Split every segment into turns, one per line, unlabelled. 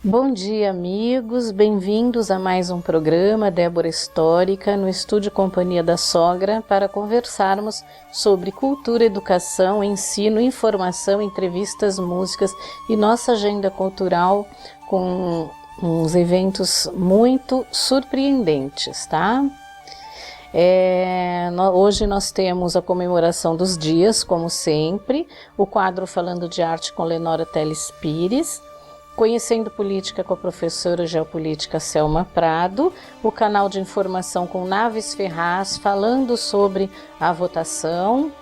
Bom dia, amigos, bem-vindos a mais um programa Débora Histórica no Estúdio Companhia da Sogra para conversarmos sobre cultura, educação, ensino, informação, entrevistas, músicas e nossa agenda cultural com uns eventos muito surpreendentes, tá? Hoje nós temos a comemoração dos dias, como sempre, o quadro Falando de Arte com Lenora Teles Pires, Conhecendo Política com a professora geopolítica Selma Prado, o canal de informação com Naves Ferraz, falando sobre a votação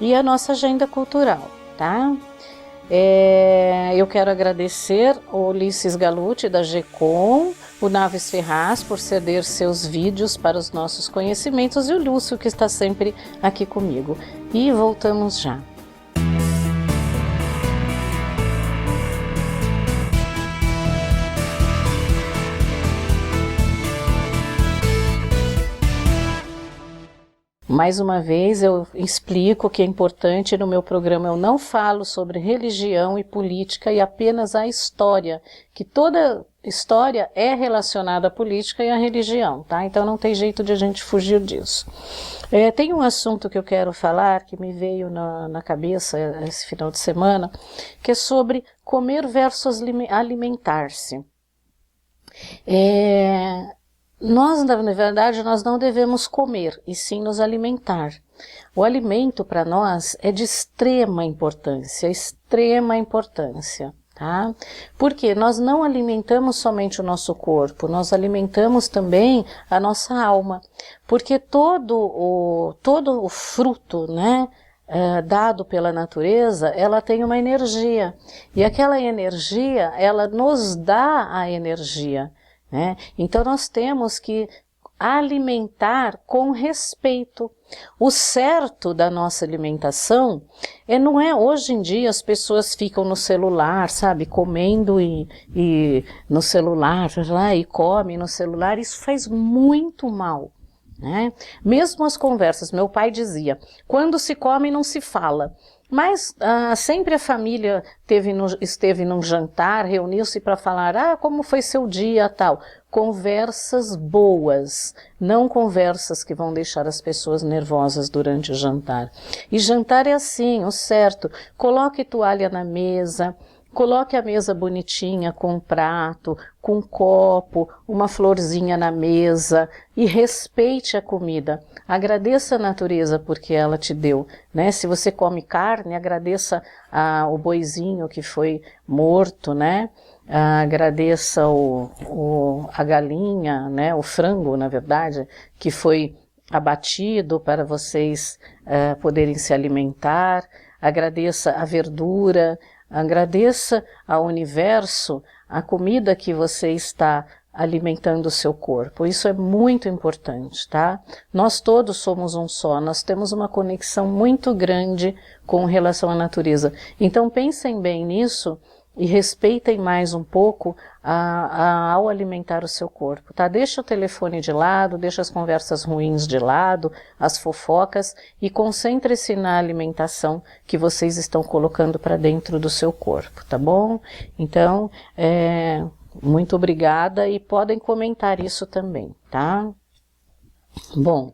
e a nossa agenda cultural, tá? Eu quero agradecer o Ulisses Galuti da GECOM, o Naves Ferraz por ceder seus vídeos para os nossos conhecimentos e o Lúcio que está sempre aqui comigo. E voltamos já. Mais uma vez eu explico que é importante no meu programa, eu não falo sobre religião e política e apenas a história, que toda história é relacionada à política e à religião, tá? Então não tem jeito de a gente fugir disso. Tem um assunto que eu quero falar, que me veio na cabeça esse final de semana, que é sobre comer versus alimentar-se. Nós, na verdade, nós não devemos comer, e sim nos alimentar. O alimento, para nós, é de extrema importância, tá? Porque nós não alimentamos somente o nosso corpo, nós alimentamos também a nossa alma. Porque todo o fruto, né, dado pela natureza, ela tem uma energia. E aquela energia, ela nos dá a energia. Né? Então nós temos que alimentar com respeito. O certo da nossa alimentação não é hoje em dia as pessoas ficam no celular, sabe, comendo e no celular, lá, e come no celular, isso faz muito mal. Né? Mesmo as conversas, meu pai dizia, quando se come não se fala. Mas sempre a família esteve num jantar, reuniu-se para falar, como foi seu dia, tal. Conversas boas, não conversas que vão deixar as pessoas nervosas durante o jantar. E jantar é assim, o certo, coloque toalha na mesa, coloque a mesa bonitinha com um prato, com um copo, uma florzinha na mesa e respeite a comida. Agradeça a natureza porque ela te deu, né? Se você come carne, agradeça o boizinho que foi morto, né? Agradeça a galinha, né? O frango, na verdade, que foi abatido para vocês poderem se alimentar. Agradeça a verdura. Agradeça ao universo a comida que você está alimentando o seu corpo. Isso é muito importante, tá? Nós todos somos um só, nós temos uma conexão muito grande com relação à natureza. Então pensem bem nisso e respeitem mais um pouco ao alimentar o seu corpo, tá? Deixa o telefone de lado, deixa as conversas ruins de lado, as fofocas e concentre-se na alimentação que vocês estão colocando para dentro do seu corpo, tá bom? Então, muito obrigada e podem comentar isso também, tá? Bom,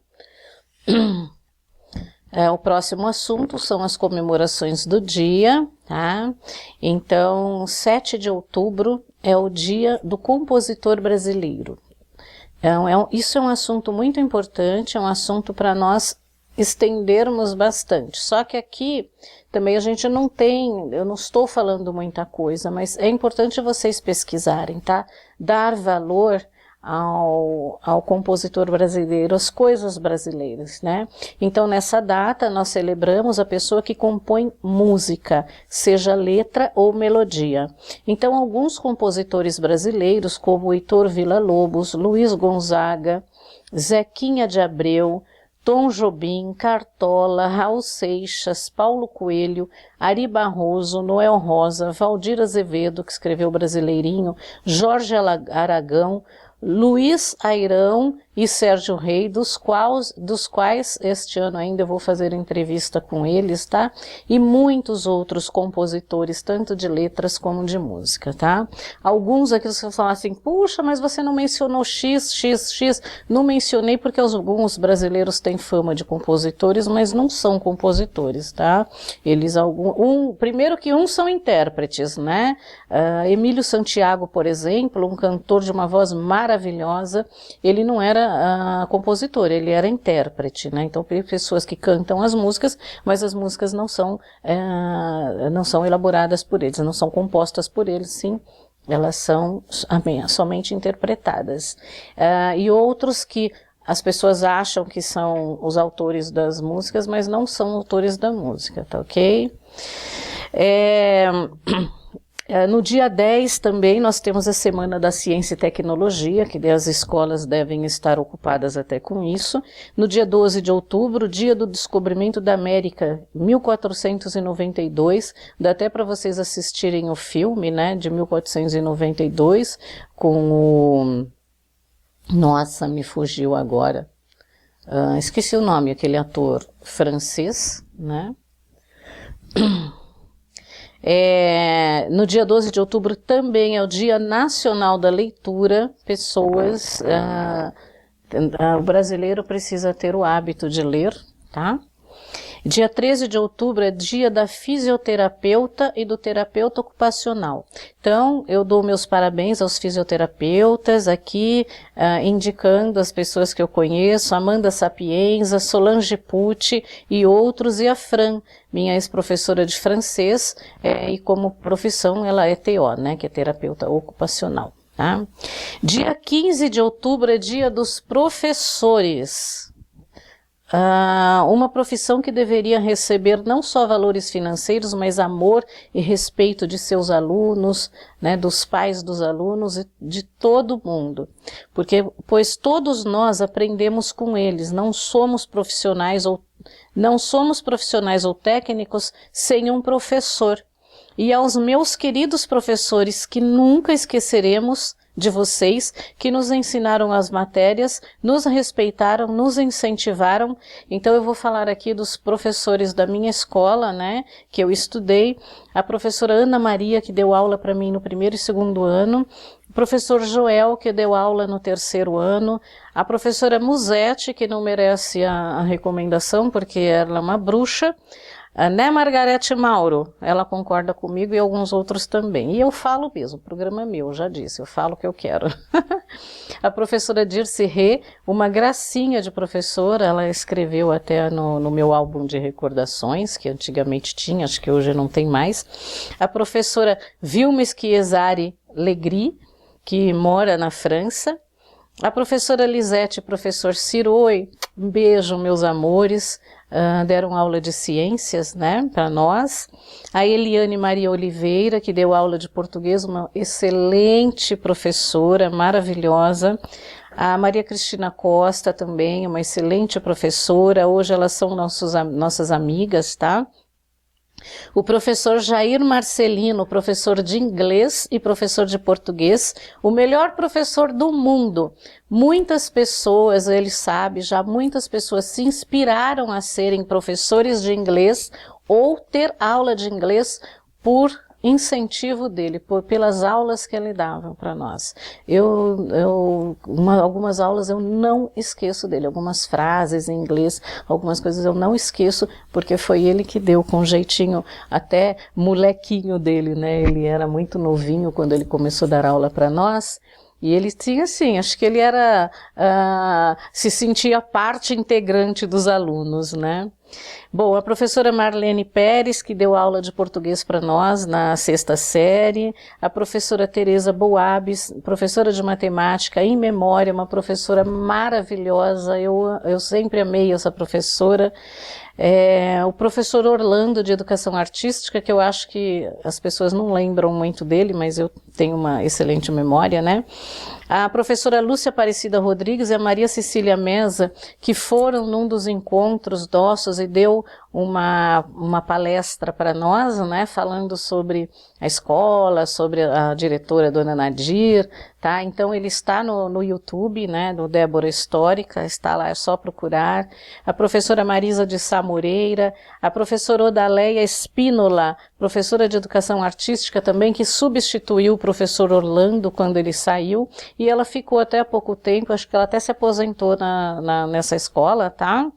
o próximo assunto são as comemorações do dia, tá? Então, 7 de outubro é o dia do compositor brasileiro. Isso é um assunto muito importante, é um assunto para nós estendermos bastante. Só que aqui também a gente não tem, eu não estou falando muita coisa, mas é importante vocês pesquisarem, tá? Dar valor ao compositor brasileiro, às coisas brasileiras, né? Então, nessa data, nós celebramos a pessoa que compõe música, seja letra ou melodia. Então, alguns compositores brasileiros, como Heitor Villa-Lobos, Luiz Gonzaga, Zequinha de Abreu, Tom Jobim, Cartola, Raul Seixas, Paulo Coelho, Ari Barroso, Noel Rosa, Valdir Azevedo, que escreveu Brasileirinho, Jorge Aragão, Luiz Airão e Sérgio Rei, dos quais este ano ainda eu vou fazer entrevista com eles, tá? E muitos outros compositores, tanto de letras como de música, tá? Alguns aqui você falam assim, puxa, mas você não mencionou X. Não mencionei porque alguns brasileiros têm fama de compositores, mas não são compositores, tá? Eles, primeiro que uns são intérpretes, né? Emílio Santiago, por exemplo, um cantor de uma voz maravilhosa, ele não era compositor, ele era intérprete, né? Então, pessoas que cantam as músicas, mas as músicas não são elaboradas por eles, não são compostas por eles, sim, elas são somente interpretadas. E outros que as pessoas acham que são os autores das músicas, mas não são autores da música, tá ok? No dia 10 também nós temos a Semana da Ciência e Tecnologia, que as escolas devem estar ocupadas até com isso. No dia 12 de outubro, dia do descobrimento da América, 1492, dá até para vocês assistirem o filme, né, de 1492, com o... Nossa, me fugiu agora. Esqueci o nome, aquele ator francês, né? No dia 12 de outubro também é o Dia Nacional da Leitura. O brasileiro precisa ter o hábito de ler, tá? Dia 13 de outubro é dia da fisioterapeuta e do terapeuta ocupacional. Então, eu dou meus parabéns aos fisioterapeutas aqui, indicando as pessoas que eu conheço, Amanda Sapienza, Solange Pucci e outros, e a Fran, minha ex-professora de francês, e como profissão ela é TO, né, que é terapeuta ocupacional. Tá? Dia 15 de outubro é dia dos professores. Uma profissão que deveria receber não só valores financeiros, mas amor e respeito de seus alunos, né, dos pais dos alunos e de todo mundo. Pois todos nós aprendemos com eles, não somos profissionais ou técnicos sem um professor. E aos meus queridos professores que nunca esqueceremos de vocês, que nos ensinaram as matérias, nos respeitaram, nos incentivaram. Então eu vou falar aqui dos professores da minha escola, né, que eu estudei, a professora Ana Maria, que deu aula para mim no primeiro e segundo ano, o professor Joel, que deu aula no terceiro ano, a professora Musete, que não merece a recomendação, porque ela é uma bruxa, né, Margarete Mauro? Ela concorda comigo e alguns outros também. E eu falo mesmo, o programa é meu, já disse, eu falo o que eu quero. A professora Dirce Rê, uma gracinha de professora, ela escreveu até no meu álbum de recordações, que antigamente tinha, acho que hoje não tem mais. A professora Vilma Chiesari Legri, que mora na França. A professora Lisete e o professor Ciroi, um beijo, meus amores. Deram aula de ciências, né, para nós. A Eliane Maria Oliveira, que deu aula de português, uma excelente professora, maravilhosa. A Maria Cristina Costa também, uma excelente professora. Hoje elas são nossas amigas, tá? O professor Jair Marcelino, professor de inglês e professor de português, o melhor professor do mundo. Muitas pessoas, ele sabe, já muitas pessoas se inspiraram a serem professores de inglês ou ter aula de inglês por incentivo dele, pelas aulas que ele dava para nós. Algumas aulas eu não esqueço dele, algumas frases em inglês, algumas coisas eu não esqueço, porque foi ele que deu com jeitinho, até molequinho dele, né? Ele era muito novinho quando ele começou a dar aula para nós. E ele tinha, assim, acho que ele era, se sentia parte integrante dos alunos, né? Bom, a professora Marlene Pérez, que deu aula de português para nós na 6ª série, a professora Tereza Boabes, professora de matemática em memória, uma professora maravilhosa, eu sempre amei essa professora. O professor Orlando, de Educação Artística, que eu acho que as pessoas não lembram muito dele, mas eu tenho uma excelente memória, né? A professora Lúcia Aparecida Rodrigues e a Maria Cecília Meza, que foram num dos encontros nossos e deu uma palestra para nós, né, falando sobre a escola, sobre a diretora Dona Nadir, tá? Então ele está no YouTube, né, do Débora Histórica, está lá, é só procurar. A professora Marisa de Sá Moreira, a professora Odaleia Espínola, professora de Educação Artística também, que substituiu o professor Orlando quando ele saiu, e ela ficou até há pouco tempo, acho que ela até se aposentou nessa escola, tá?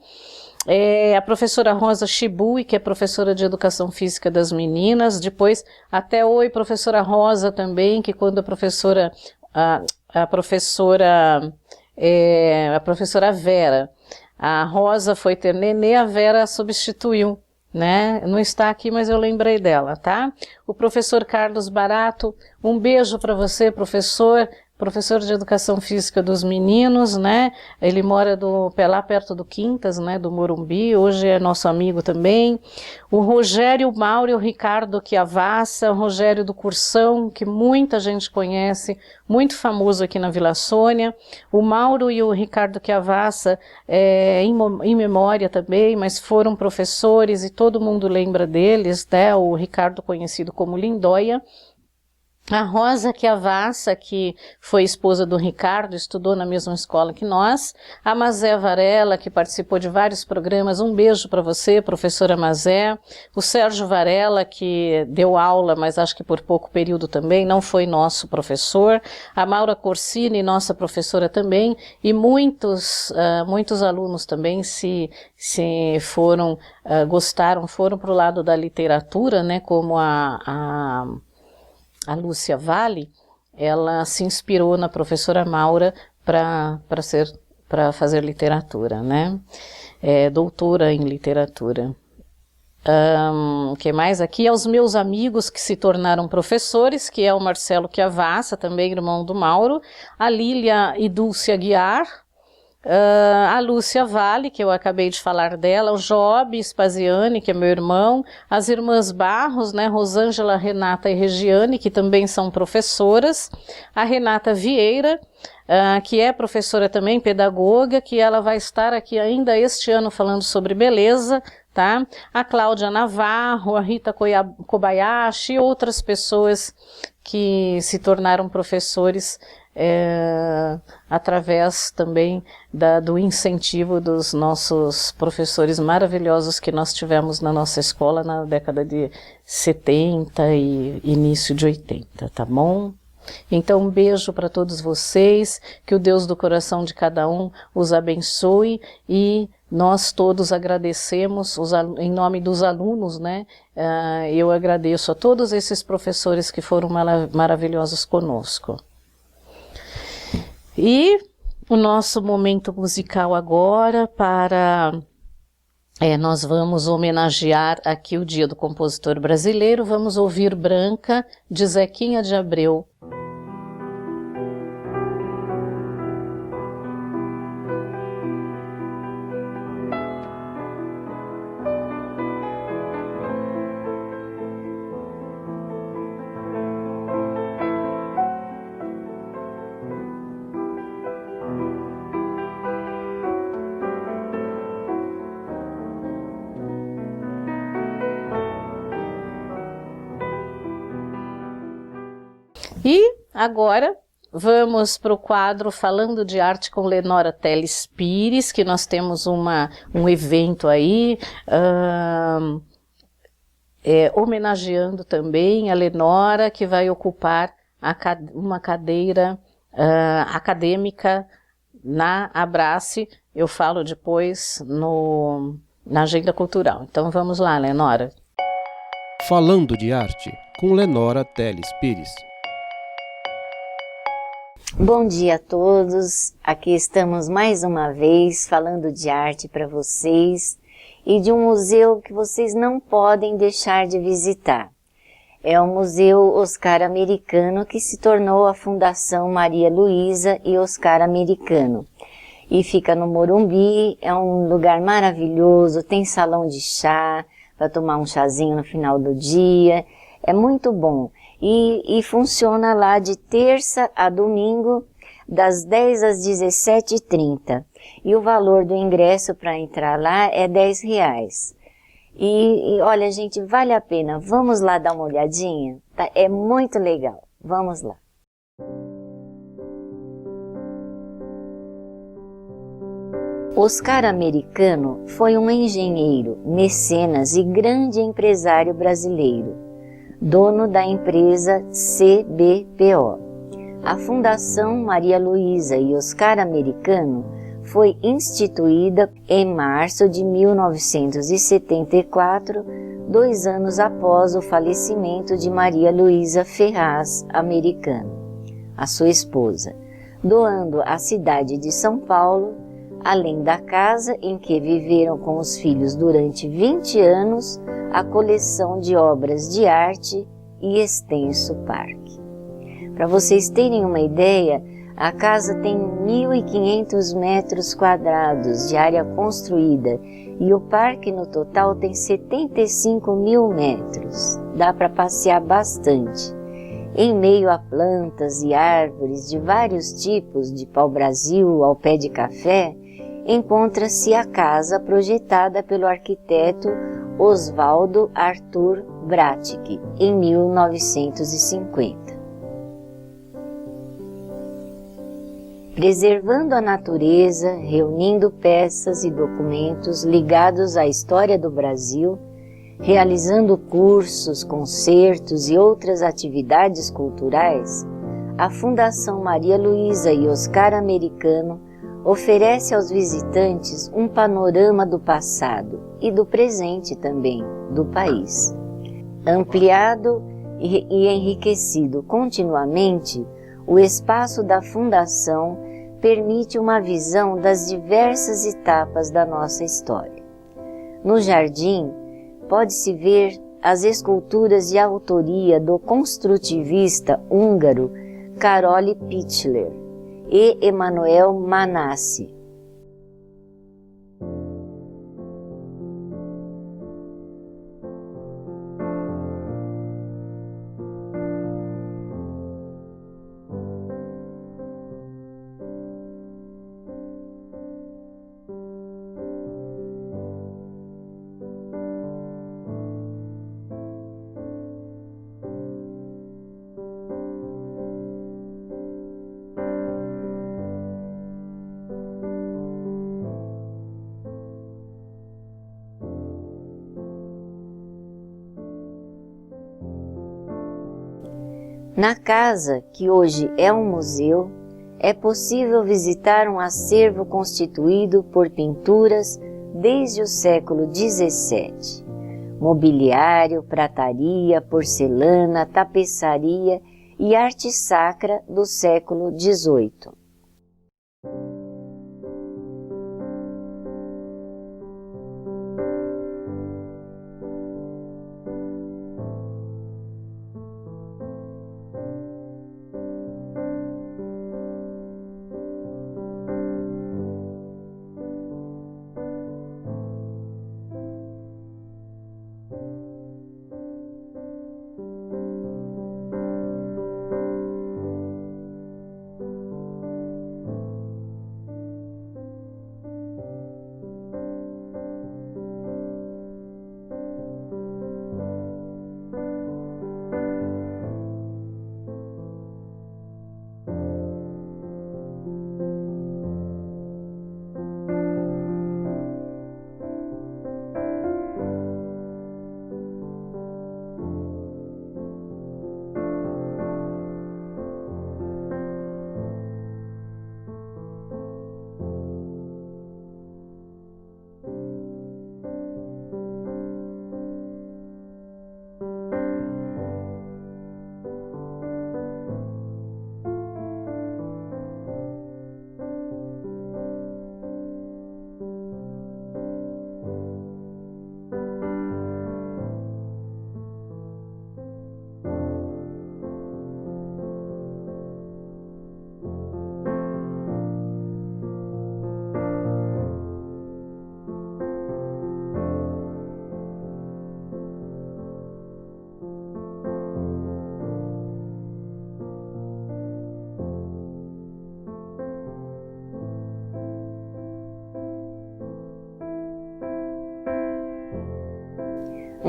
A professora Rosa Shibui, que é professora de Educação Física das meninas, depois até oi, professora Rosa também, que quando a professora Vera, a Rosa foi ter nenê, a Vera substituiu, né? Não está aqui, mas eu lembrei dela, tá? O professor Carlos Barato, um beijo para você, professor de Educação Física dos meninos, né? Ele mora lá perto do Quintas, né? Do Morumbi, hoje é nosso amigo também. O Rogério Mauro e o Ricardo Chiavassa, o Rogério do Cursão, que muita gente conhece, muito famoso aqui na Vila Sônia. O Mauro e o Ricardo Chiavassa, em memória também, mas foram professores e todo mundo lembra deles, né? O Ricardo conhecido como Lindóia. A Rosa Chiavassa, que foi esposa do Ricardo, estudou na mesma escola que nós. A Mazé Varela, que participou de vários programas, um beijo para você, professora Mazé. O Sérgio Varela, que deu aula, mas acho que por pouco período também, não foi nosso professor. A Maura Corsini, nossa professora também. E muitos alunos também gostaram, foram para o lado da literatura, né, como a Lúcia Vale, ela se inspirou na professora Maura para fazer literatura, né? Doutora em literatura. O que mais aqui? Aos meus amigos que se tornaram professores, que é o Marcelo Chiavassa, também irmão do Mauro, a Lília e Dulce Aguiar, a Lúcia Vale, que eu acabei de falar dela, o Job Spaziani, que é meu irmão, as irmãs Barros, né, Rosângela, Renata e Regiane, que também são professoras, a Renata Vieira, que é professora também, pedagoga, que ela vai estar aqui ainda este ano falando sobre beleza, tá? A Cláudia Navarro, a Rita Kobayashi e outras pessoas que se tornaram professores através também do incentivo dos nossos professores maravilhosos que nós tivemos na nossa escola na década de 70 e início de 80, tá bom? Então um beijo para todos vocês, que o Deus do coração de cada um os abençoe e nós todos agradecemos, em nome dos alunos, né? Eu agradeço a todos esses professores que foram maravilhosos conosco. E o nosso momento musical agora nós vamos homenagear aqui o Dia do Compositor Brasileiro, vamos ouvir Branca, de Zequinha de Abreu. E agora vamos para o quadro Falando de Arte com Lenora Teles Pires, que nós temos um evento aí, homenageando também a Lenora, que vai ocupar uma cadeira acadêmica na Abrace. Eu falo depois na agenda cultural. Então vamos lá, Lenora.
Falando de Arte com Lenora Teles Pires.
Bom dia a todos, aqui estamos mais uma vez falando de arte para vocês e de um museu que vocês não podem deixar de visitar. É o Museu Oscar Americano, que se tornou a Fundação Maria Luísa e Oscar Americano. E fica no Morumbi, é um lugar maravilhoso, tem salão de chá, para tomar um chazinho no final do dia, é muito bom. E funciona lá de terça a domingo, das 10 às 17h30. E o valor do ingresso para entrar lá é R$10. E olha, gente, vale a pena. Vamos lá dar uma olhadinha? Tá? É muito legal. Vamos lá. Oscar Americano foi um engenheiro, mecenas e grande empresário brasileiro, dono da empresa CBPO. A Fundação Maria Luísa e Oscar Americano foi instituída em março de 1974, 2 anos após o falecimento de Maria Luísa Ferraz Americano, a sua esposa, doando à cidade de São Paulo, além da casa em que viveram com os filhos durante 20 anos, a coleção de obras de arte e extenso parque. Para vocês terem uma ideia, a casa tem 1.500 metros quadrados de área construída e o parque no total tem 75 mil metros. Dá para passear bastante. Em meio a plantas e árvores de vários tipos, de pau-brasil ao pé de café, encontra-se a casa projetada pelo arquiteto Oswaldo Arthur Bratic, em 1950. Preservando a natureza, reunindo peças e documentos ligados à história do Brasil, realizando cursos, concertos e outras atividades culturais, a Fundação Maria Luísa e Oscar Americano oferece aos visitantes um panorama do passado e do presente também do país. Ampliado e enriquecido continuamente, o espaço da Fundação permite uma visão das diversas etapas da nossa história. No jardim, pode-se ver as esculturas de autoria do construtivista húngaro Károly Pichler e Emanuel Manassi. Na casa, que hoje é um museu, é possível visitar um acervo constituído por pinturas desde o século XVII, mobiliário, prataria, porcelana, tapeçaria e arte sacra do século XVIII.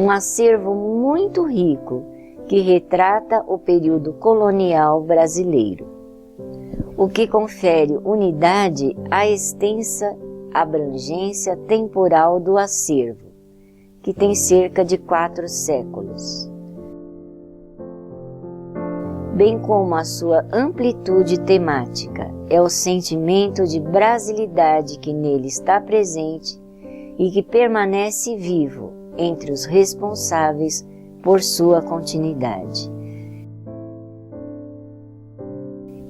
um acervo muito rico que retrata o período colonial brasileiro, o que confere unidade à extensa abrangência temporal do acervo, que tem cerca de 4 séculos, bem como a sua amplitude temática. É o sentimento de brasilidade que nele está presente e que permanece vivo entre os responsáveis por sua continuidade.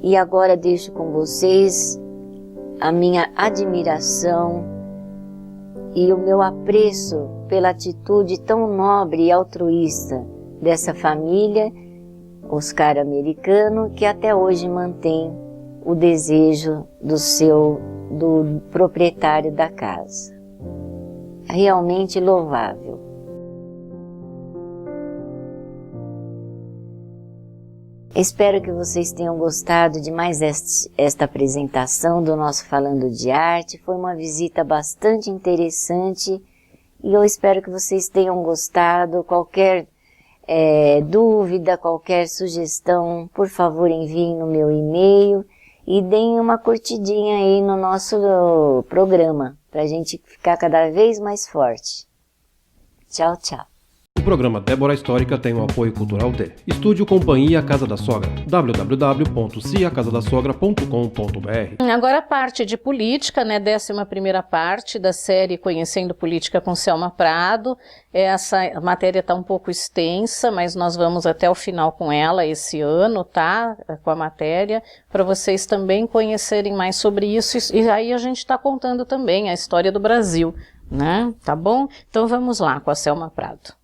E agora deixo com vocês a minha admiração e o meu apreço pela atitude tão nobre e altruísta dessa família Oscar americano, que até hoje mantém o desejo do proprietário da casa. Realmente louvável. Espero que vocês tenham gostado de mais esta apresentação do nosso Falando de Arte. Foi uma visita bastante interessante e eu espero que vocês tenham gostado. Qualquer dúvida, qualquer sugestão, por favor enviem no meu e-mail e deem uma curtidinha aí no nosso programa, para a gente ficar cada vez mais forte. Tchau, tchau.
O programa Débora Histórica tem o apoio cultural de Estúdio Companhia Casa da Sogra, www.ciacasadasogra.com.br.
Agora a parte de política, né, 11ª parte da série Conhecendo Política com Selma Prado. Essa matéria está um pouco extensa, mas nós vamos até o final com ela esse ano, tá? Com a matéria, para vocês também conhecerem mais sobre isso. E aí a gente está contando também a história do Brasil, né? Tá bom? Então vamos lá com a Selma Prado.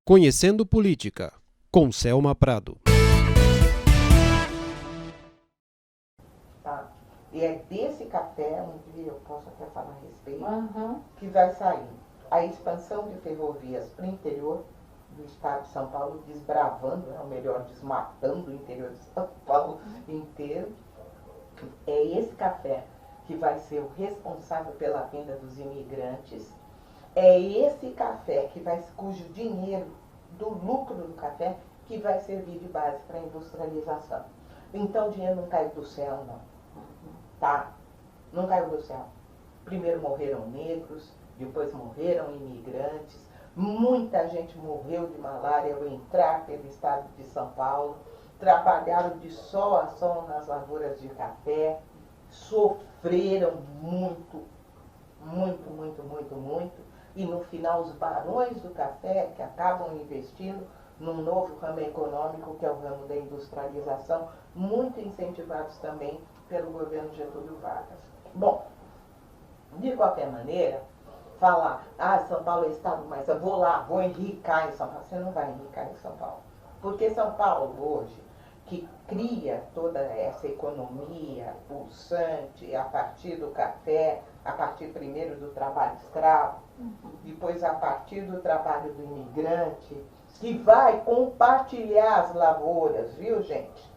Conhecendo Política, com Selma Prado.
Tá. E é desse café, um dia eu posso até falar a respeito, que vai sair a expansão de ferrovias para o interior do estado de São Paulo, desbravando, ou melhor, desmatando o interior de São Paulo inteiro. É esse café que vai ser o responsável pela vinda dos imigrantes. É esse café cujo dinheiro do lucro do café que vai servir de base para a industrialização. Então o dinheiro não caiu do céu, não. Tá? Não caiu do céu. Primeiro morreram negros, depois morreram imigrantes, muita gente morreu de malária ao entrar pelo estado de São Paulo, trabalharam de sol a sol nas lavouras de café, sofreram muito, muito, muito, muito, muito. E no final os barões do café que acabam investindo num novo ramo econômico que é o ramo da industrialização, muito incentivados também pelo governo Getúlio Vargas. Bom, de qualquer maneira, falar, São Paulo é estado mais, eu vou lá, vou enricar em São Paulo. Você não vai enricar em São Paulo. Porque São Paulo hoje, que cria toda essa economia pulsante a partir do café, a partir primeiro do trabalho escravo, depois a partir do trabalho do imigrante, que vai compartilhar as lavouras, viu, gente?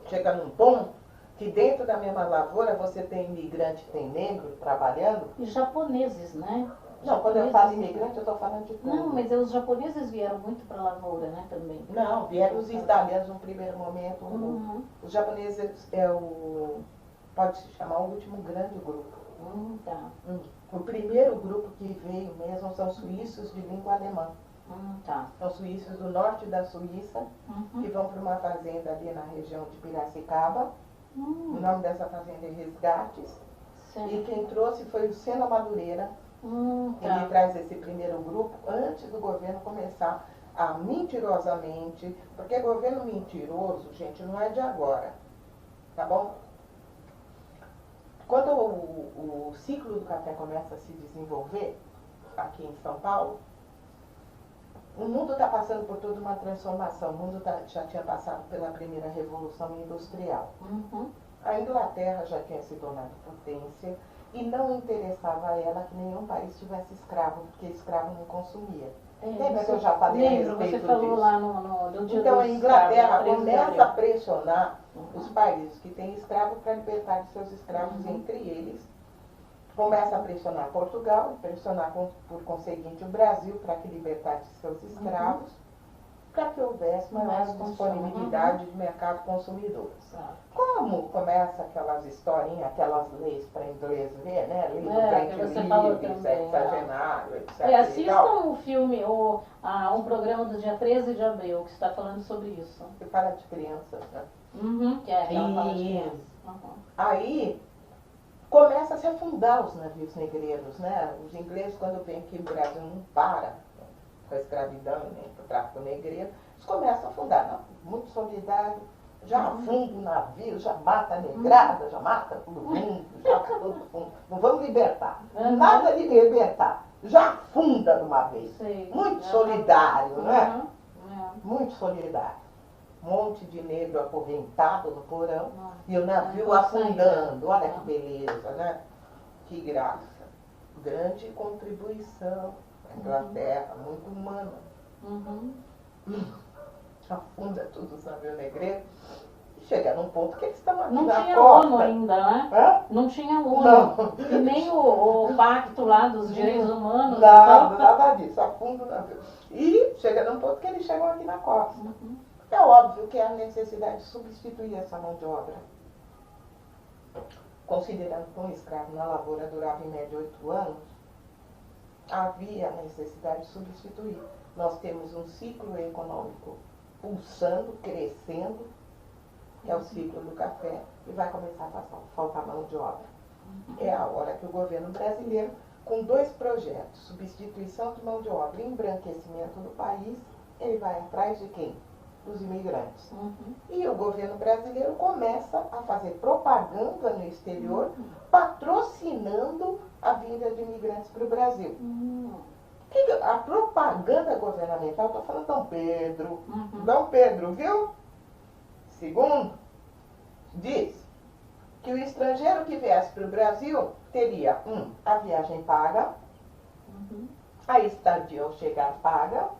Chega num ponto que dentro da mesma lavoura você tem imigrante, tem negro trabalhando.
E japoneses, né?
Não, quando eu falo imigrante, eu estou falando de tudo.
Não, mas os japoneses vieram muito para a lavoura, né, também.
Não, vieram os italianos no primeiro momento. Os japoneses pode se chamar o último grande grupo.
Tá.
O primeiro grupo que veio mesmo são suíços de língua alemã.
Tá.
São suíços do norte da Suíça, que vão para uma fazenda ali na região de Piracicaba. O nome dessa fazenda é Resgates.
Certo.
E quem trouxe foi o Sena Madureira. Ele traz esse primeiro grupo antes do governo começar a mentirosamente, porque governo mentiroso, gente, não é de agora, tá bom? Quando o ciclo do café começa a se desenvolver aqui em São Paulo, o mundo está passando por toda uma transformação. O mundo já tinha passado pela primeira revolução industrial. A Inglaterra já tinha se tornado potência e não interessava a ela que nenhum país tivesse escravo, porque escravo não consumia. Lembra que eu já falei a respeito disso?
Você falou lá no dia
Então
do
a Inglaterra
escravo,
começa a pressionar os países que têm escravo para libertar de seus escravos, entre eles começa a pressionar Portugal, pressionar por conseguinte o Brasil para que libertasse seus escravos, para que houvesse maior disponibilidade de mercado consumidor. Como começa aquelas historinhas, aquelas leis para inglês ver, né? Lei do Brente Livre, sexagenário, etc.
Assistam o filme, um programa do dia 13 de abril, que está falando sobre isso.
Que fala de crianças, né?
Que é aquela fala de crianças.
Aí começa a se afundar os navios negreiros, né? Os ingleses, quando veem que o Brasil não para com a escravidão, nem com o tráfico negreiro, eles começam a afundar. Não, muito solidário, já afunda o navio, já mata a negrada, já mata todo mundo, já todo mundo. Não vamos libertar. Nada de libertar. Já afunda de uma vez. Muito solidário, né? Muito solidário. Um monte de negro acorrentado no porão e o navio afundando. Olha que beleza, né? Que graça. Grande contribuição. A Inglaterra, muito humana. Afunda tudo os navios negreiros. E chega num ponto que eles estão aqui
não
na
tinha
costa.
ONU ainda, né?
Hã?
Não tinha ONU.
Não.
E nem o pacto lá dos direitos humanos.
Nada disso. Afunda o navio. E chega num ponto que eles chegam aqui na costa. É óbvio que há necessidade de substituir essa mão de obra. Considerando que um escravo na lavoura durava em média 8 anos, havia a necessidade de substituir. Nós temos um ciclo econômico pulsando, crescendo, que é o ciclo do café, e vai começar a faltar mão de obra. É a hora que o governo brasileiro, com 2 projetos, substituição de mão de obra e embranquecimento do país, ele vai atrás de quem? Dos imigrantes. E o governo brasileiro começa a fazer propaganda no exterior, patrocinando a vinda de imigrantes para o Brasil. A propaganda governamental, estou falando Dom Pedro. Dom Pedro, viu? Segundo, diz que o estrangeiro que viesse para o Brasil teria, a viagem paga, a estadia ao chegar paga,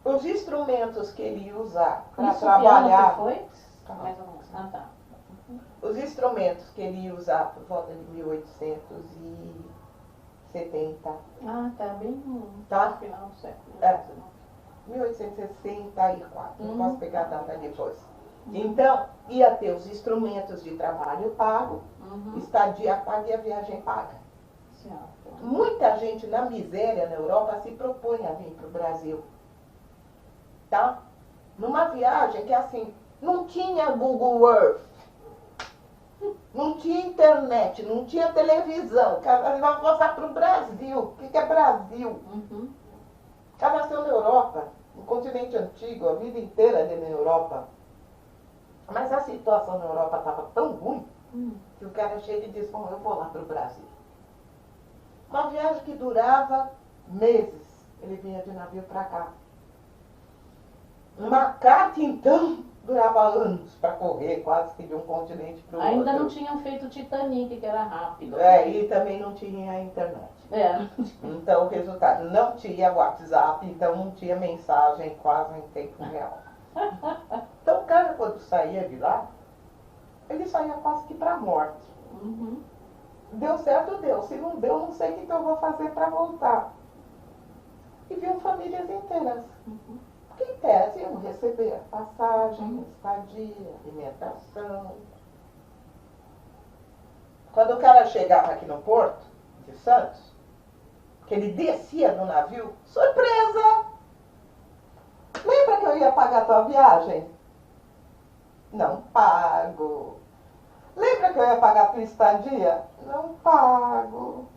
os instrumentos que ele ia usar para trabalhar.
Que foi? Mais ou menos. Tá.
Os instrumentos que ele ia usar por volta de 1870.
Tá bem no final do século.
1864. Não posso pegar a data depois. Então, ia ter os instrumentos de trabalho pago, estadia paga e a viagem paga. Muita gente na miséria na Europa se propõe a vir para o Brasil. Tá? Numa viagem que assim, não tinha Google Earth, não tinha internet, não tinha televisão. Cara, nós vamos para o Brasil. O que é Brasil? Ela nasceu na Europa, no continente antigo, a vida inteira ali na Europa. Mas a situação na Europa estava tão ruim que o cara chega e diz, bom, eu vou lá para o Brasil. Uma viagem que durava meses. Ele vinha de navio para cá. Uma carta, então, durava anos para correr, quase que de um continente para o outro.
Ainda não tinham feito o Titanic, que era rápido.
E também não tinha internet. Então, o resultado, não tinha WhatsApp, então não tinha mensagem quase em tempo real. Então, o cara, quando saía de lá, ele saía quase que para a morte. Deu certo, deu. Se não deu, não sei o que eu vou fazer para voltar. E viu famílias inteiras. Que em tese iam receber passagem, estadia, alimentação. Quando o cara chegava aqui no porto de Santos, que ele descia do navio, surpresa! Lembra que eu ia pagar a tua viagem? Não pago. Lembra que eu ia pagar a tua estadia? Não pago.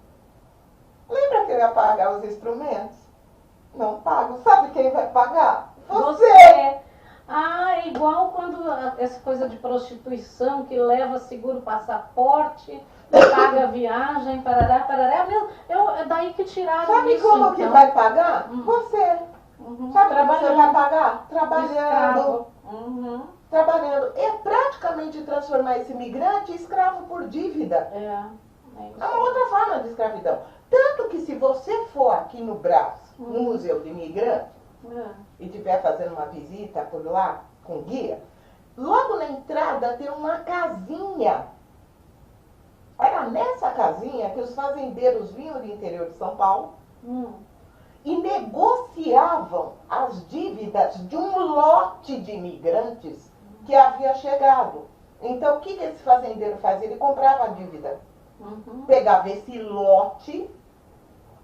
Lembra que eu ia pagar os instrumentos? Não pago. Sabe quem vai pagar? Você!
É igual quando essa coisa de prostituição que leva seguro passaporte, paga a viagem, parará. É daí que tiraram
Sabe
isso.
como que vai pagar? Você. Sabe como você vai pagar? Trabalhando. Trabalhando. É praticamente transformar esse imigrante em escravo por dívida. É uma outra forma de escravidão. Tanto que se você for aqui no Brás, no Museu de Imigrante, e estiver fazendo uma visita por lá, com guia, logo na entrada tem uma casinha Era nessa casinha que os fazendeiros vinham do interior de São Paulo e negociavam as dívidas de um lote de imigrantes que havia chegado. Então, o que esse fazendeiro fazia? Ele comprava a dívida. Pegava esse lote,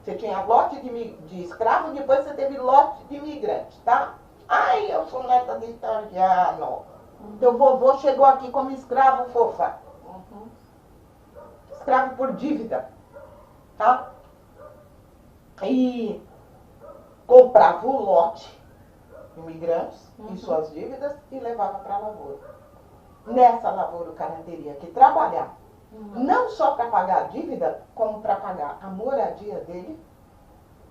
você tinha lote de escravo, depois você teve lote de imigrante, tá? Ai, eu sou neta de italiano. Teu vovô chegou aqui como escravo, fofa. Escravo por dívida, tá? E comprava o lote de imigrantes e suas dívidas e levava para a lavoura. Nessa lavoura o cara teria que trabalhar, não só para pagar a dívida, como para pagar a moradia dele,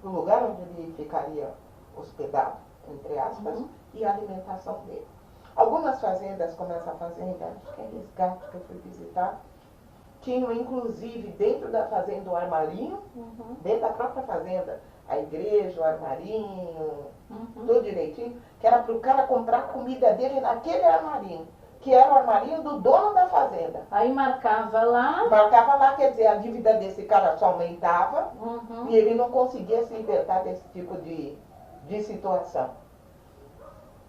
o lugar onde ele ficaria hospedado, entre aspas, e a alimentação dele. Algumas fazendas, como essa fazenda, acho que é Resgate que eu fui visitar, tinham inclusive dentro da fazenda o armarinho, dentro da própria fazenda, a igreja, o armarinho, tudo direitinho, que era para o cara comprar a comida dele naquele armarinho, que era o armarinho do dono da fazenda.
Aí marcava lá.
Marcava lá, quer dizer, a dívida desse cara só aumentava e ele não conseguia se libertar desse tipo de situação.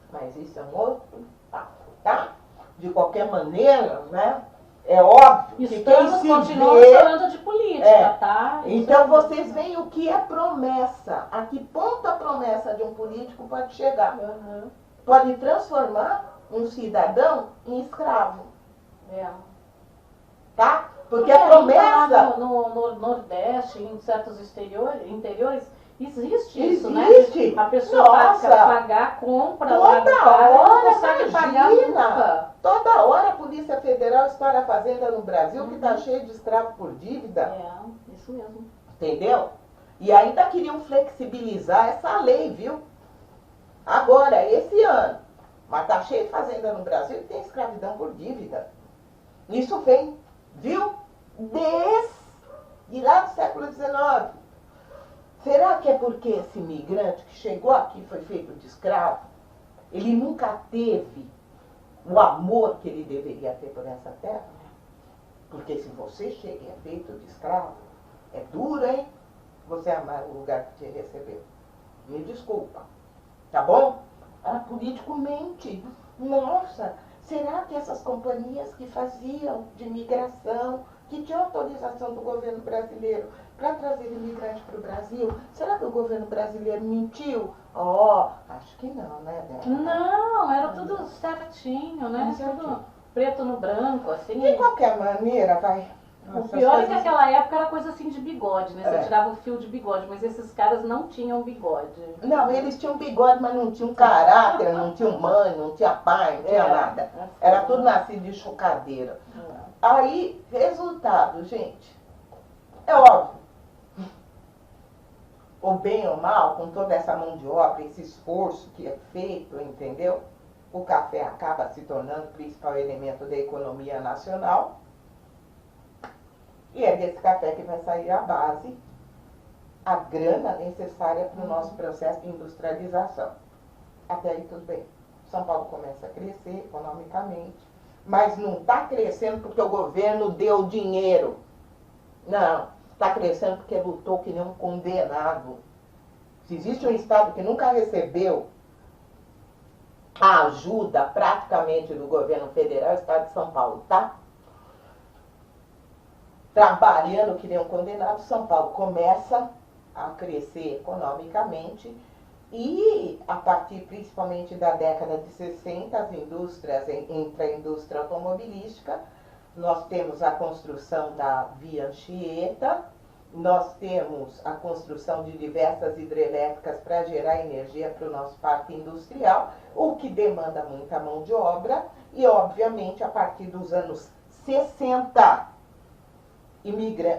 Mas isso é um outro papo, tá? De qualquer maneira, né? É óbvio que quem se
continuamos
vê...
falando de política, tá?
Então vocês veem o que é promessa. A que ponto a promessa de um político pode chegar. Pode transformar um cidadão em escravo. Tá? Porque a promessa...
No Nordeste, em certos interiores, existe isso,
Existe.
né? A pessoa
Nossa.
pagar, compra lá do
Toda
cara, não
hora,
consegue pagar
imagina.
nunca.
Toda hora a Polícia Federal estoura a fazenda no Brasil que está cheio de escravo por dívida.
Isso mesmo.
Entendeu? E ainda queriam flexibilizar essa lei, viu? Agora, esse ano. Mas está cheio de fazenda no Brasil que tem escravidão por dívida. Isso vem, viu? Desde lá do século XIX. Será que é porque esse imigrante que chegou aqui foi feito de escravo? Ele nunca teve o amor que ele deveria ter por essa terra? Porque se você chega e é feito de escravo, é duro, hein? Você amar o lugar que te recebeu. Me desculpa. Tá bom? O político mente. Nossa, será que essas companhias que faziam de imigração, que tinham autorização do governo brasileiro para trazer imigrante para o Brasil, será que o governo brasileiro mentiu? Acho que não, né, Débora?
Não, era tudo certinho, né? Tudo preto no branco, assim.
De qualquer maneira, vai...
O pior é que naquela época era coisa assim de bigode, né? Você tirava o fio de bigode, mas esses caras não tinham bigode.
Não, eles tinham bigode, mas não tinham caráter, não tinham mãe, não tinha pai, não tinha nada. Era tudo nascido de chocadeira. Aí, resultado, gente, é óbvio. Ou bem ou mal, com toda essa mão de obra, esse esforço que é feito, entendeu? O café acaba se tornando o principal elemento da economia nacional. E é desse café que vai sair a base, a grana necessária para o nosso processo de industrialização. Até aí tudo bem. São Paulo começa a crescer economicamente, mas não está crescendo porque o governo deu dinheiro. Não, está crescendo porque lutou que nem um condenado. Se existe um estado que nunca recebeu a ajuda praticamente do governo federal, é o estado de São Paulo, tá? Trabalhando que nem um condenado, São Paulo começa a crescer economicamente e, a partir principalmente da década de 60, as indústrias, entre a indústria automobilística, nós temos a construção da Via Anchieta, nós temos a construção de diversas hidrelétricas para gerar energia para o nosso parque industrial, o que demanda muita mão de obra e, obviamente, a partir dos anos 60,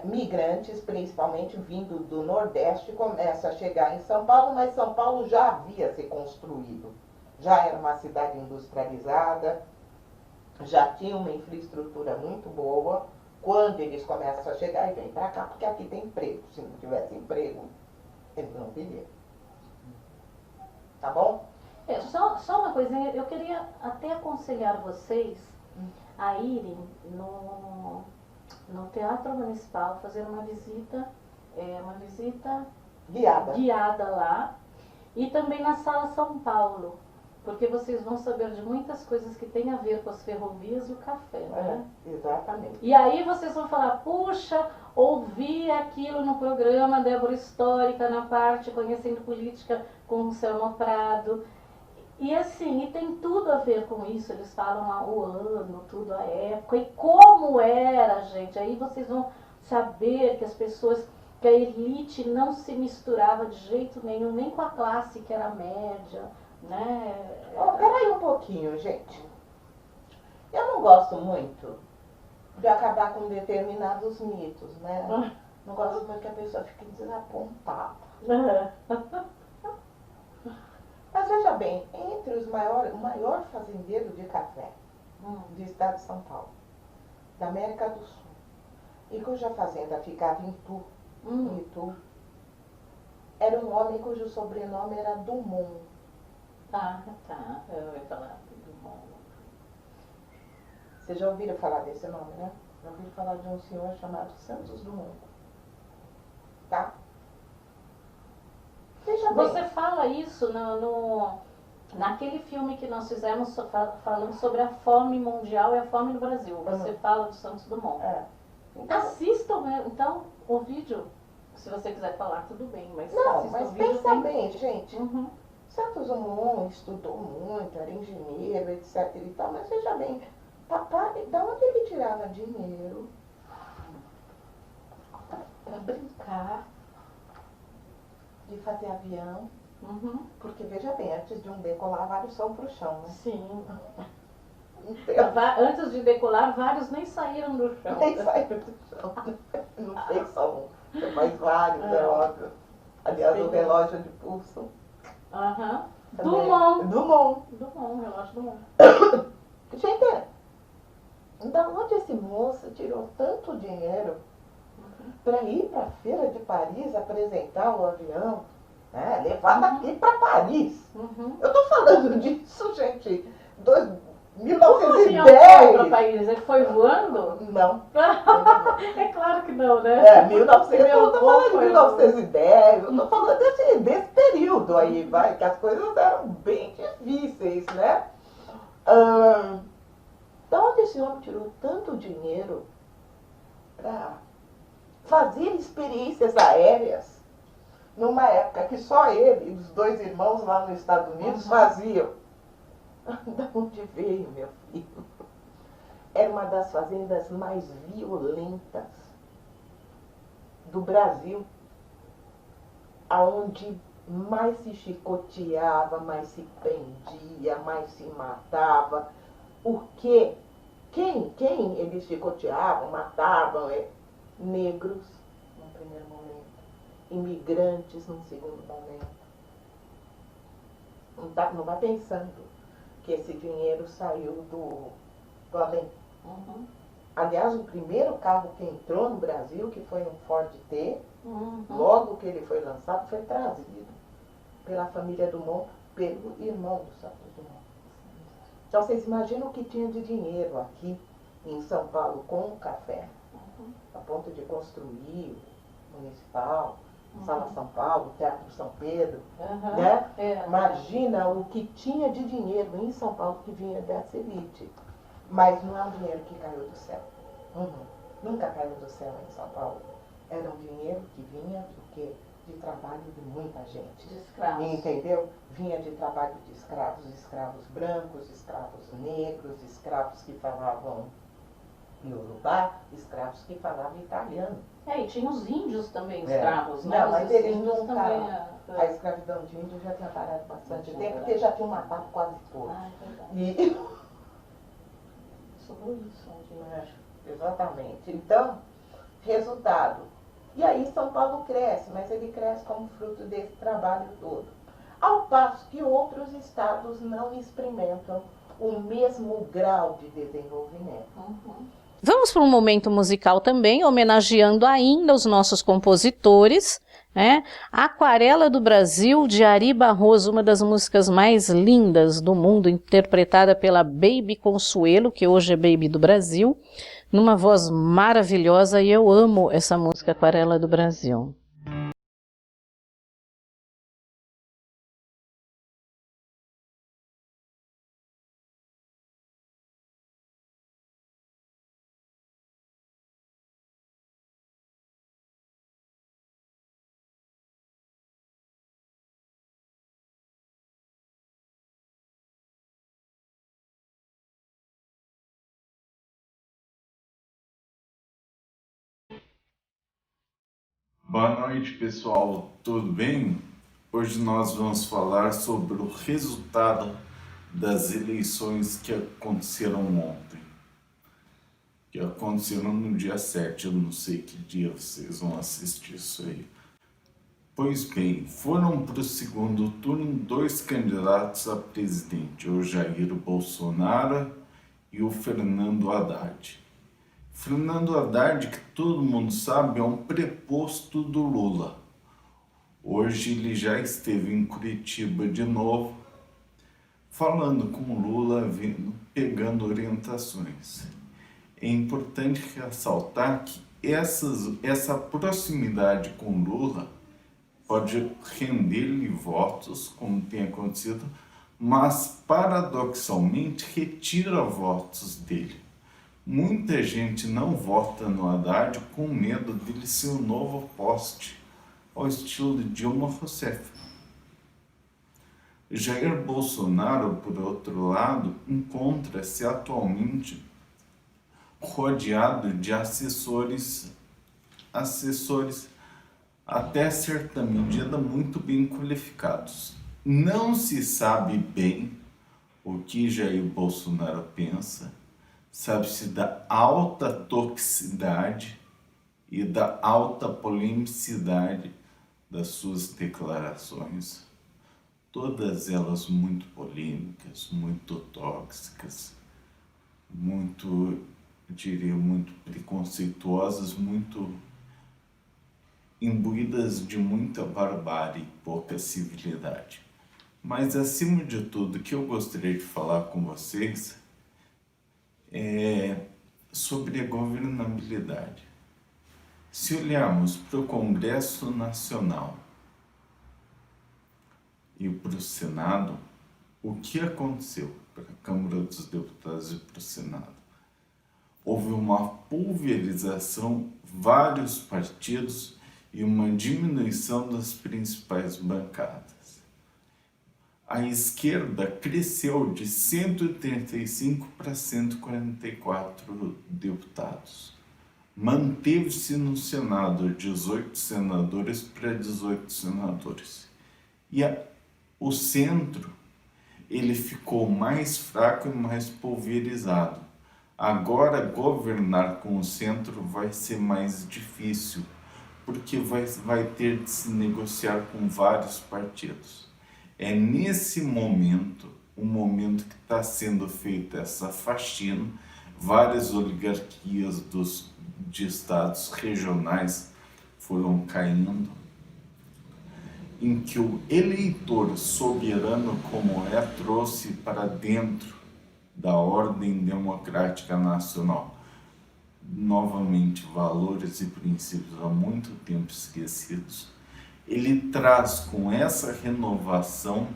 migrantes, principalmente vindo do Nordeste, começam a chegar em São Paulo, mas São Paulo já havia se construído. Já era uma cidade industrializada, já tinha uma infraestrutura muito boa. Quando eles começam a chegar e vêm para cá, porque aqui tem emprego. Se não tivesse emprego, eles não viriam. Tá bom?
Só uma coisinha, eu queria até aconselhar vocês a irem no Teatro Municipal, fazer uma visita
Guiada.
guiada lá, e também na Sala São Paulo, porque vocês vão saber de muitas coisas que tem a ver com as ferrovias e o café, né?
Exatamente.
E aí vocês vão falar, puxa, ouvi aquilo no programa Débora Histórica, na parte Conhecendo Política com o Selma Prado. E assim, e tem tudo a ver com isso, eles falam o ano, tudo a época, e como era, gente. Aí vocês vão saber que as pessoas, que a elite não se misturava de jeito nenhum, nem com a classe que era média, né?
Peraí um pouquinho, gente. Eu não gosto muito de acabar com determinados mitos, né? Não gosto muito que a pessoa fique desapontada. Mas veja bem, entre o maior fazendeiro de café do estado de São Paulo, da América do Sul, e cuja fazenda ficava em Itu, era um homem cujo sobrenome era Dumont.
Tá, eu ia falar do mundo.
Vocês já ouviram falar desse nome, né? Já ouviram falar de um senhor chamado Santos Dumont. Tá? Veja bem.
Você fala isso naquele filme que nós fizemos falando sobre a fome mundial e a fome no Brasil. Você fala do Santos Dumont.
Então,
Assistam, então, o vídeo. Se você quiser falar, tudo bem. Mas
não,
assistam
mas
o vídeo.
pensa bem, gente.
Uhum.
Santos Dumont estudou muito, era engenheiro, etc e tal, mas veja bem, papai, da onde ele tirava dinheiro para brincar, de fazer avião? Porque veja bem, antes de um decolar, vários são pro chão, né?
Sim.
Então,
Antes de decolar, vários nem saíram do chão.
nem saíram do chão. Não sei só um, você faz vários, é óbvio. Aliás, o relógio de pulso.
Dumont, relógio Dumont.
Gente, da onde esse moço tirou tanto dinheiro para ir para a Feira de Paris apresentar o avião, né? Levar daqui para Paris? Eu tô falando disso, gente,
Como assim, para
1910.
Paris? Ele foi voando?
Não.
É claro que não, né?
1900, eu não tô falando de
Foi
1910, eu tô falando desse período aí, vai, que as coisas eram bem difíceis, né? Da onde esse homem tirou tanto dinheiro para fazer experiências aéreas numa época que só ele e os dois irmãos lá nos Estados Unidos faziam? Da onde veio, meu filho? Era uma das fazendas mais violentas do Brasil, aonde mais se chicoteava, mais se prendia, mais se matava. Porque quem eles chicoteavam, matavam negros num primeiro momento, imigrantes num segundo momento. Não vai pensando que esse dinheiro saiu do além. Aliás, o primeiro carro que entrou no Brasil, que foi um Ford T, logo que ele foi lançado, foi trazido pela família Dumont, pelo irmão do Santos Dumont. Então, vocês imaginam o que tinha de dinheiro aqui em São Paulo com o café, a ponto de construir o Municipal, Sala São Paulo, Teatro São Pedro, né? Imagina o que tinha de dinheiro em São Paulo que vinha dessa elite. Mas não é um dinheiro que caiu do céu. Nunca caiu do céu em São Paulo. Era um dinheiro que vinha do quê? De trabalho de muita gente.
De escravos.
Entendeu? Vinha de trabalho de escravos brancos, escravos negros, escravos que falavam iorubá, escravos que falavam italiano.
E tinha os índios também escravos, né?
Não, mas
Os
eles
índios
nunca...
também,
A escravidão de índio já tinha parado bastante tempo, porque já tinham matado quase todos.
É verdade.
E...
Sobrou isso,
Exatamente. Então, resultado. E aí São Paulo cresce, mas ele cresce como fruto desse trabalho todo. Ao passo que outros estados não experimentam o mesmo grau de desenvolvimento.
Vamos para um momento musical também, homenageando ainda os nossos compositores, né? Aquarela do Brasil, de Ari Barroso, uma das músicas mais lindas do mundo, interpretada pela Baby Consuelo, que hoje é Baby do Brasil, numa voz maravilhosa, e eu amo essa música Aquarela do Brasil.
Boa noite, pessoal, tudo bem? Hoje nós vamos falar sobre o resultado das eleições que aconteceram ontem. Que aconteceram no dia 7, eu não sei que dia vocês vão assistir isso aí. Pois bem, foram para o segundo turno 2 candidatos a presidente, o Jair Bolsonaro e o Fernando Haddad. Fernando Haddad, que todo mundo sabe, é um preposto do Lula. Hoje ele já esteve em Curitiba de novo, falando com o Lula, pegando orientações. É importante ressaltar que essa proximidade com o Lula pode render-lhe votos, como tem acontecido, mas paradoxalmente retira votos dele. Muita gente não vota no Haddad com medo dele ser um novo poste, ao estilo de Dilma Rousseff. Jair Bolsonaro, por outro lado, encontra-se atualmente rodeado de assessores até certa medida muito bem qualificados. Não se sabe bem o que Jair Bolsonaro pensa, sabe-se da alta toxicidade e da alta polemicidade das suas declarações, todas elas muito polêmicas, muito tóxicas, muito preconceituosas, muito imbuídas de muita barbárie e pouca civilidade. Mas, acima de tudo, o que eu gostaria de falar com vocês é sobre a governabilidade. Se olharmos para o Congresso Nacional e para o Senado, o que aconteceu para a Câmara dos Deputados e para o Senado? Houve uma pulverização, vários partidos e uma diminuição das principais bancadas. A esquerda cresceu de 135 para 144 deputados. Manteve-se no Senado 18 senadores para 18 senadores. E o centro, ele ficou mais fraco e mais pulverizado. Agora, governar com o centro vai ser mais difícil, porque vai ter de se negociar com vários partidos. É nesse momento, o momento que está sendo feita essa faxina, várias oligarquias de estados regionais foram caindo, em que o eleitor soberano como trouxe para dentro da ordem democrática nacional novamente valores e princípios há muito tempo esquecidos. Ele traz com essa renovação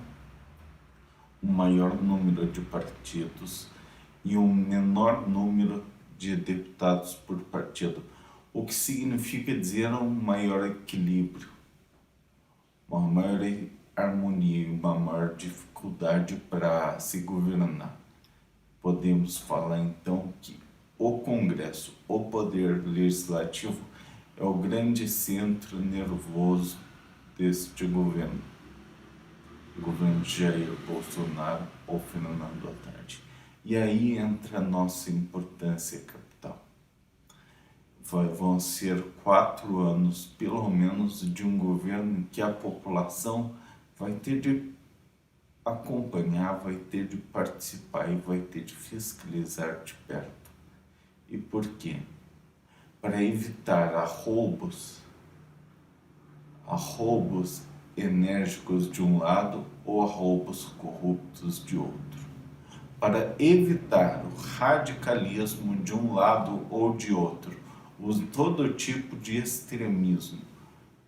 um maior número de partidos e um menor número de deputados por partido, o que significa dizer um maior equilíbrio, uma maior harmonia e uma maior dificuldade para se governar. Podemos falar então que o Congresso, o Poder Legislativo, é o grande centro nervoso deste governo. O governo de Jair Bolsonaro ou Fernando Haddad. E aí entra a nossa importância capital. Vão ser 4 anos, pelo menos, de um governo em que a população vai ter de acompanhar, vai ter de participar e vai ter de fiscalizar de perto. E por quê? Para evitar arroubos enérgicos de um lado ou arroubos corruptos de outro. Para evitar o radicalismo de um lado ou de outro, todo tipo de extremismo.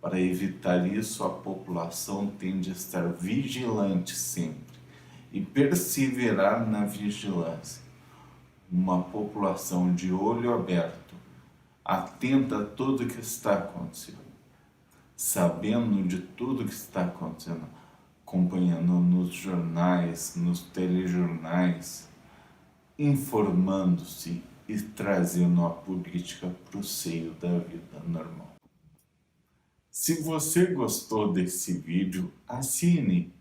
Para evitar isso, a população tem de estar vigilante sempre e perseverar na vigilância. Uma população de olho aberto, atenta a tudo que está acontecendo, sabendo de tudo que está acontecendo, acompanhando nos jornais, nos telejornais, informando-se e trazendo a política para o seio da vida normal. Se você gostou desse vídeo, assine,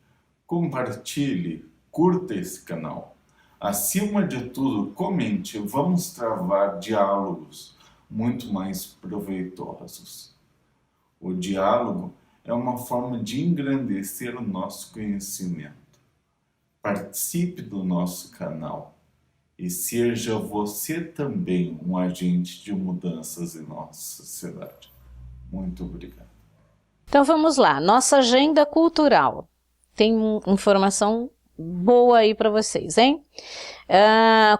compartilhe, curta esse canal. Acima de tudo, comente, vamos travar diálogos muito mais proveitosos. O diálogo é uma forma de engrandecer o nosso conhecimento. Participe do nosso canal e seja você também um agente de mudanças em nossa sociedade. Muito obrigado.
Então vamos lá, nossa agenda cultural. Tem informação boa aí para vocês, hein?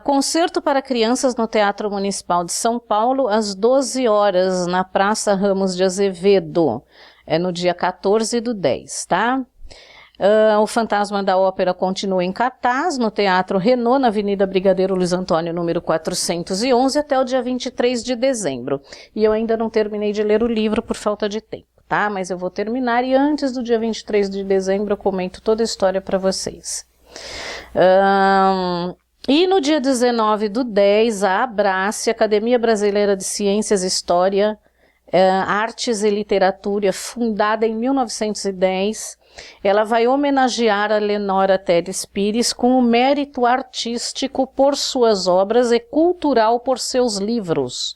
Concerto para crianças no Teatro Municipal de São Paulo, às 12 horas, na Praça Ramos de Azevedo. É no dia 14/10, tá? O Fantasma da Ópera continua em cartaz no Teatro Renault, na Avenida Brigadeiro Luiz Antônio, número 411, até o dia 23 de dezembro. E eu ainda não terminei de ler o livro por falta de tempo, tá? Mas eu vou terminar e antes do dia 23 de dezembro eu comento toda a história para vocês. E no dia 19/10, a Abrace, Academia Brasileira de Ciências e História, Artes e Literatura, fundada em 1910, ela vai homenagear a Lenora Teles Pires com o mérito artístico por suas obras e cultural por seus livros,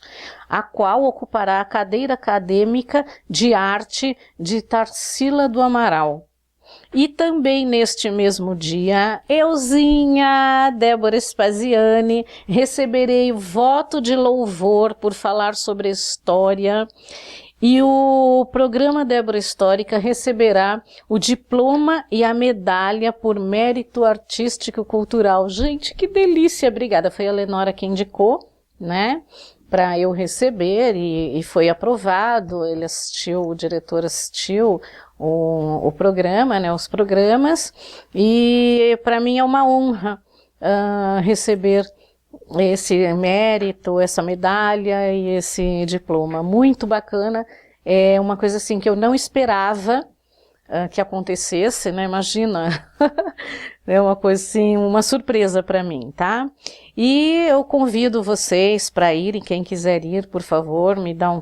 a qual ocupará a cadeira acadêmica de arte de Tarsila do Amaral. E também neste mesmo dia, euzinha, Débora Spaziani, receberei voto de louvor por falar sobre história. E o programa Débora Histórica receberá o diploma e a medalha por mérito artístico e cultural. Gente, que delícia! Obrigada. Foi a Lenora que indicou, né? Para eu receber e foi aprovado. Ele assistiu, o diretor assistiu o programa, né? Os programas. E para mim é uma honra receber esse mérito, essa medalha e esse diploma. Muito bacana, é uma coisa assim que eu não esperava que acontecesse, né? Imagina, é uma coisa assim, uma surpresa para mim, tá? E eu convido vocês para irem, quem quiser ir, por favor, me dá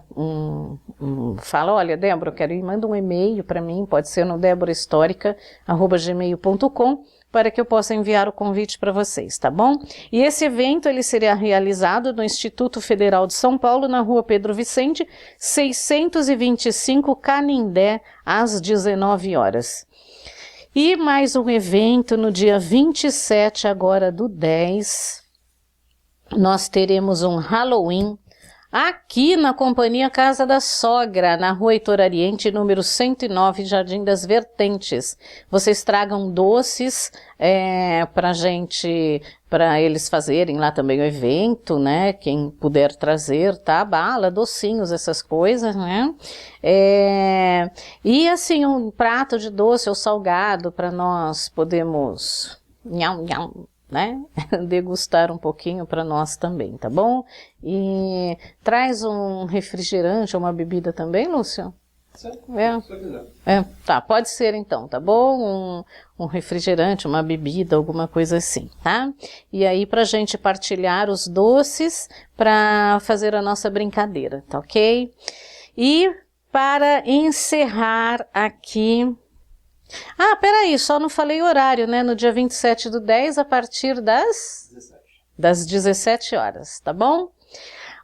fala, olha, Débora, eu quero ir, manda um e-mail para mim, pode ser no deborahistorica@gmail.com, para que eu possa enviar o convite para vocês, tá bom? E esse evento, ele será realizado no Instituto Federal de São Paulo, na Rua Pedro Vicente, 625, Canindé, às 19 horas. E mais um evento no dia 27 agora do 10, nós teremos um Halloween aqui na Companhia Casa da Sogra, na Rua Heitor Ariente, número 109, Jardim das Vertentes. Vocês tragam doces para eles fazerem lá também o evento, né? Quem puder trazer, tá? Bala, docinhos, essas coisas, né? E assim, um prato de doce ou salgado para nós podemos né? Degustar um pouquinho para nós também, tá bom? E traz um refrigerante ou uma bebida também, Lúcio?
Sim, se quiser.
Tá, pode ser então, tá bom? Um refrigerante, uma bebida, alguma coisa assim, tá? E aí pra gente partilhar os doces para fazer a nossa brincadeira, tá ok? E para encerrar aqui... peraí, só não falei o horário, né? No dia 27/10, a partir das 17 horas, tá bom?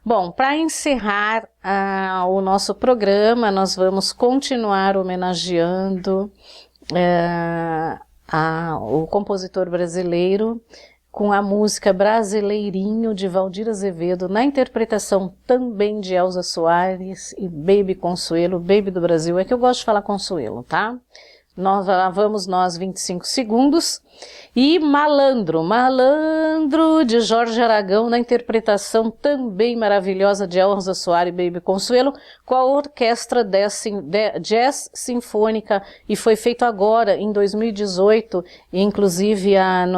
Bom, para encerrar o nosso programa, nós vamos continuar homenageando o compositor brasileiro, com a música Brasileirinho, de Valdir Azevedo, na interpretação também de Elza Soares e Baby Consuelo, Baby do Brasil. É que eu gosto de falar Consuelo, tá? Lá vamos nós, 25 segundos. E Malandro, Malandro, de Jorge Aragão, na interpretação também maravilhosa de Elza Soares e Baby Consuelo, com a Orquestra Jazz Sinfônica, e foi feito agora, em 2018, e inclusive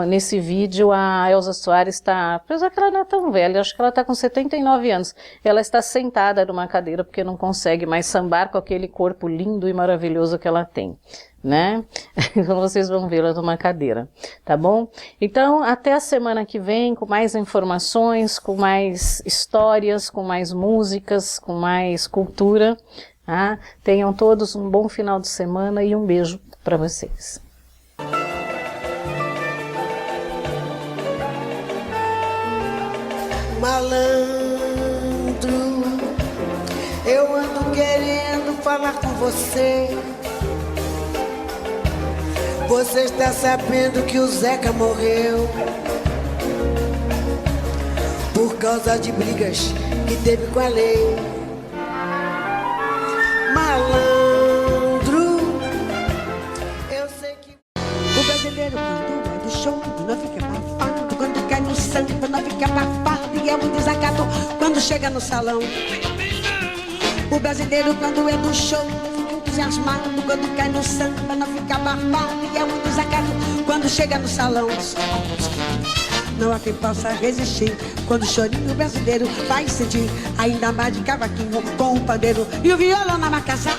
nesse vídeo a Elza Soares está, apesar que ela não é tão velha, acho que ela está com 79 anos, ela está sentada numa cadeira porque não consegue mais sambar com aquele corpo lindo e maravilhoso que ela tem, né? Então vocês vão vê-la numa cadeira, tá bom? Então, até a semana que vem, com mais informações, com mais histórias, com mais músicas, com mais cultura, tá? Tenham todos um bom final de semana e um beijo para vocês.
Malandro, eu ando querendo falar com você. Você está sabendo que o Zeca morreu por causa de brigas que teve com a lei. Malandro, eu sei que o brasileiro quando vai do show não fica abafado, quando cai no sangue não fica abafado, e é um desacato quando chega no salão. O brasileiro quando é do show entusiasmado, quando cai no samba não fica abafado, e é um desacato quando chega no salão. Não há quem possa resistir quando o chorinho brasileiro vai sentir, ainda mais de cavaquinho com o pandeiro e o violão na marcação.